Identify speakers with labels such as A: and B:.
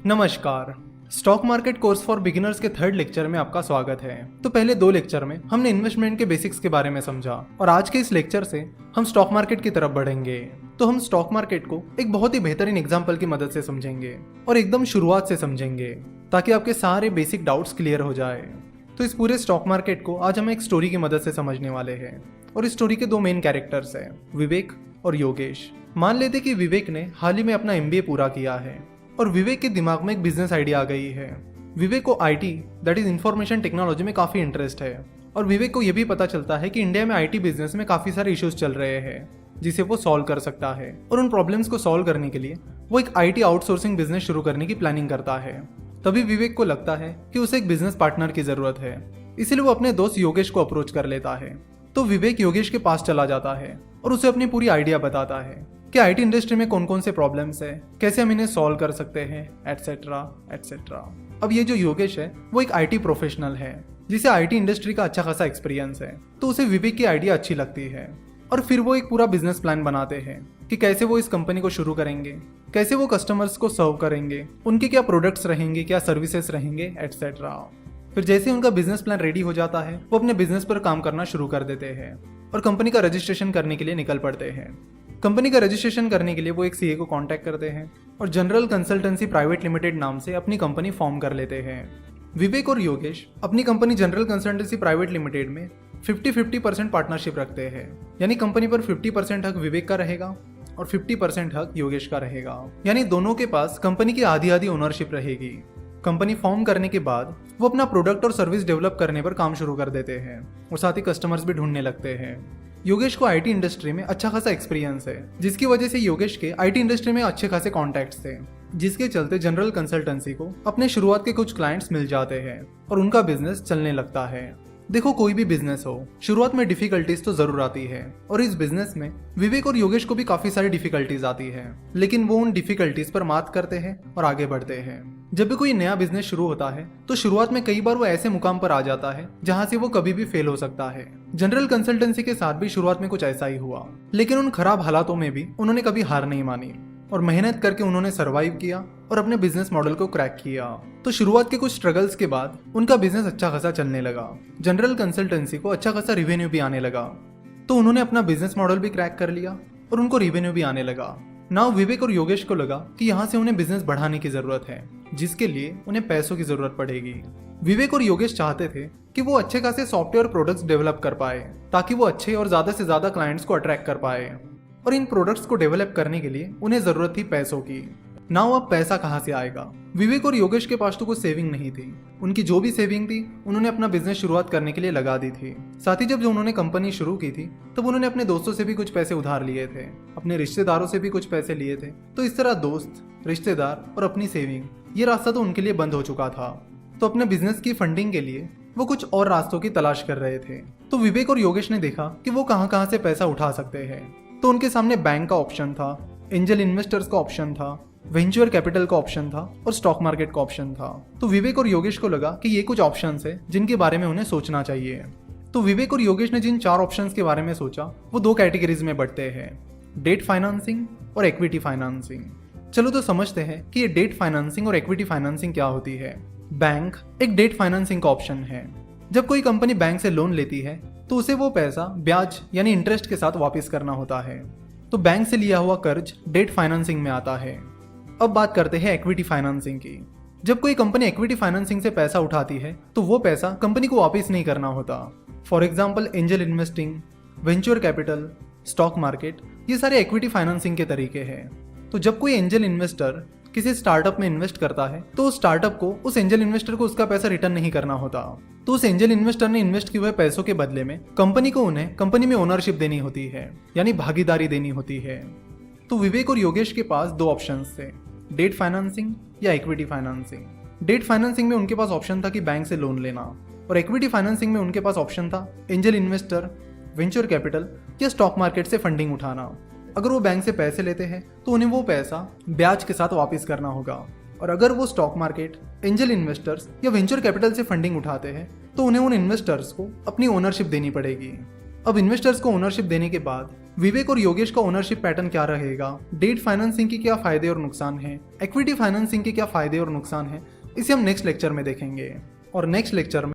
A: नमस्कार। Stock market course for beginners के third lecture में आपका स्वागत है। तो पहले दो लेक्चर में हमने इन्वेस्टमेंट के बेसिक्स के बारे में समझा और आज के इस लेक्चर से हम स्टॉक मार्केट की तरफ बढ़ेंगे। तो हम स्टॉक मार्केट को एक बहुत ही बेहतरीन एग्जाम्पल की मदद से समझेंगे और एकदम शुरुआत से समझेंगे ताकि आपके सारे बेसिक डाउट्स क्लियर हो जाए। तो इस पूरे स्टॉक मार्केट को आज हम एक स्टोरी की मदद से समझने वाले हैं और इस स्टोरी के दो मेन कैरेक्टर्स हैं, विवेक और योगेश। मान लेते कि विवेक ने हाल ही में अपना MBA पूरा किया है और विवेक के दिमाग में एक बिजनेस आइडिया आ गई है। विवेक को IT that is information technology में काफी इंटरेस्ट है और विवेक को यह भी पता चलता है कि इंडिया में IT बिजनेस में काफी सारे इश्यूज चल रहे हैं जिसे वो सॉल्व कर सकता है और उन प्रॉब्लम्स को सॉल्व करने के लिए वो एक IT आउटसोर्सिंग बिजनेस शुरू करने की प्लानिंग करता है। तभी विवेक को लगता है कि उसे एक बिजनेस पार्टनर की जरूरत है, इसलिए वो अपने दोस्त योगेश को अप्रोच कर लेता है। तो विवेक योगेश के पास चला जाता है और उसे अपनी पूरी आइडिया बताता है कि IT इंडस्ट्री में कौन कौन से प्रॉब्लम्स है, कैसे हम इन्हें सॉल्व कर सकते हैं, एटसेट्रा एटसेट्रा। अब ये जो योगेश है वो एक IT प्रोफेशनल है जिसे IT इंडस्ट्री का अच्छा खासा एक्सपीरियंस है, तो उसे विवेक की आइडिया अच्छी लगती है और फिर वो एक पूरा बिजनेस प्लान बनाते हैं कि कैसे वो इस कंपनी को शुरू करेंगे, कैसे वो कस्टमर्स को सर्व करेंगे, उनके क्या प्रोडक्ट्स रहेंगे, क्या सर्विसेज रहेंगे, एटसेट्रा। फिर जैसे उनका बिजनेस प्लान रेडी हो जाता है वो अपने बिजनेस पर काम करना शुरू कर देते हैं और कंपनी का रजिस्ट्रेशन करने के लिए निकल पड़ते हैं। कंपनी का रजिस्ट्रेशन करने के लिए वो एक CA को कांटेक्ट करते हैं और जनरल कंसल्टेंसी प्राइवेट लिमिटेड नाम से अपनी कंपनी फॉर्म कर लेते हैं। विवेक और योगेश अपनी company general consultancy private limited में 50-50% पार्टनरशिप रखते हैं, यानी कंपनी पर 50% हक विवेक का रहेगा और 50% हक योगेश का रहेगा, यानी दोनों के पास कंपनी की आधी आधी ओनरशिप रहेगी। कंपनी फॉर्म करने के बाद वो अपना प्रोडक्ट और सर्विस डेवलप करने पर काम शुरू कर देते हैं और साथ ही कस्टमर्स भी ढूंढने लगते हैं। योगेश को IT इंडस्ट्री में अच्छा खासा एक्सपीरियंस है, जिसकी वजह से योगेश के IT इंडस्ट्री में अच्छे खासे कॉन्टैक्ट्स थे, जिसके चलते जनरल कंसल्टेंसी को अपने शुरुआत के कुछ क्लाइंट्स मिल जाते हैं और उनका बिजनेस चलने लगता है। देखो, कोई भी बिजनेस हो, शुरुआत में डिफिकल्टीज तो जरूर आती है और इस बिजनेस में विवेक और योगेश को भी काफी सारी डिफिकल्टीज आती है, लेकिन वो उन डिफिकल्टीज पर मात करते हैं और आगे बढ़ते हैं। जब भी कोई नया बिजनेस शुरू होता है तो शुरुआत में कई बार वो ऐसे मुकाम पर आ जाता है जहां से वो कभी भी फेल हो सकता है। जनरल कंसल्टेंसी के साथ भी शुरुआत में कुछ ऐसा ही हुआ, लेकिन उन खराब हालातों में भी उन्होंने कभी हार नहीं मानी और मेहनत करके उन्होंने सरवाइव किया और अपने बिजनेस मॉडल को क्रैक किया। तो शुरुआत के कुछ स्ट्रगल्स के बाद उनका बिजनेस अच्छा खासा चलने लगा, जनरल कंसल्टेंसी को अच्छा खासा रिवेन्यू भी आने लगा, तो उन्होंने अपना बिजनेस मॉडल भी क्रैक कर लिया और उनको रिवेन्यू भी आने लगा। नाउ विवेक और योगेश को लगा कि यहाँ से उन्हें बिजनेस बढ़ाने की जरूरत है, जिसके लिए उन्हें पैसों की जरूरत पड़ेगी। विवेक और योगेश चाहते थे कि वो अच्छे खासे सॉफ्टवेयर प्रोडक्ट्स डेवलप कर पाए ताकि वो अच्छे और ज्यादा से ज्यादा क्लाइंट्स को अट्रैक्ट कर पाए, और इन प्रोडक्ट्स को डेवलप करने के लिए उन्हें जरूरत थी पैसों की। नाउ अब पैसा कहाँ से आएगा? विवेक और योगेश के पास तो कुछ सेविंग नहीं थी, उनकी जो भी सेविंग थी उन्होंने अपना बिजनेस शुरुआत करने के लिए लगा दी थी। साथ ही जब जो उन्होंने कंपनी शुरू की थी तब उन्होंने अपने दोस्तों से भी कुछ पैसे उधार लिए थे, अपने रिश्तेदारों से भी कुछ पैसे लिए थे। तो इस तरह दोस्त, रिश्तेदार और अपनी सेविंग, ये रास्ता तो उनके लिए बंद हो चुका था। तो अपने बिजनेस की फंडिंग के लिए वो कुछ और रास्तों की तलाश कर रहे थे। तो विवेक और योगेश ने देखा कि वो कहाँ कहाँ से पैसा उठा सकते हैं। तो उनके सामने बैंक का ऑप्शन था, एंजल इन्वेस्टर्स का ऑप्शन था, वेंचर कैपिटल का ऑप्शन था और स्टॉक मार्केट का ऑप्शन था। तो विवेक और योगेश को लगा कि ये कुछ ऑप्शंस है जिनके बारे में उन्हें सोचना चाहिए। तो विवेक और योगेश ने जिन 4 ऑप्शंस के बारे में सोचा वो 2 कैटेगरीज में बढ़ते हैं, डेट फाइनेंसिंग और इक्विटी फाइनेंसिंग। चलो तो समझते हैं कि ये डेट फाइनेंसिंग और इक्विटी फाइनेंसिंग क्या होती है। बैंक एक डेट फाइनेंसिंग का ऑप्शन है। जब कोई कंपनी बैंक से लोन लेती है तो उसे वो पैसा ब्याज यानी इंटरेस्ट के साथ वापस करना होता है, तो बैंक से लिया हुआ कर्ज डेट फाइनेंसिंग में आता है। अब बात करते हैं इक्विटी फाइनेंसिंग की। जब कोई कंपनी इक्विटी फाइनेंसिंग से पैसा उठाती है तो वो पैसा कंपनी को वापस नहीं करना होता। For example angel investing, venture capital, stock market, ये सारे इक्विटी फाइनेंसिंग के तरीके हैं। तो जब कोई एंजल इन्वेस्टर किसी स्टार्टअप में इन्वेस्ट करता है तो उस स्टार्टअप को उस एंजल इन्वेस्टर को उसका पैसा रिटर्न नहीं करना होता, तो उस एंजल इन्वेस्टर ने इन्वेस्ट किए हुए पैसों के बदले में कंपनी को उन्हें कंपनी में ओनरशिप देनी होती है, यानी भागीदारी देनी होती है। तो विवेक और योगेश के पास 2 ऑप्शंस थे, डेट फाइनेंसिंग या इक्विटी फाइनेंसिंग। डेट फाइनेंसिंग में उनके पास ऑप्शन था कि बैंक से लोन लेना, और इक्विटी फाइनेंसिंग में उनके पास ऑप्शन था एंजल इन्वेस्टर, वेंचर कैपिटल या स्टॉक मार्केट से फंडिंग उठाना। अगर वो बैंक से पैसे लेते हैं तो उन्हें वो पैसा ब्याज के साथ वापस करना होगा, और अगर वो स्टॉक मार्केट, एंजल इन्वेस्टर्स या वेंचर कैपिटल से फंडिंग उठाते हैं तो उन्हें उन इन्वेस्टर्स को अपनी ओनरशिप देनी पड़ेगी। अब इन्वेस्टर्स को ओनरशिप देने के बाद विवेक और योगेश का ओनरशिप पैटर्न क्या रहेगा, डेट फाइनेंसिंग के क्या फायदे और नुकसान हैं, इक्विटी फाइनेंसिंग के क्या फायदे और नुकसान हैं, इसे हम नेक्स्ट लेक्चर में देखेंगे। और नेक्स्ट लेक्चर में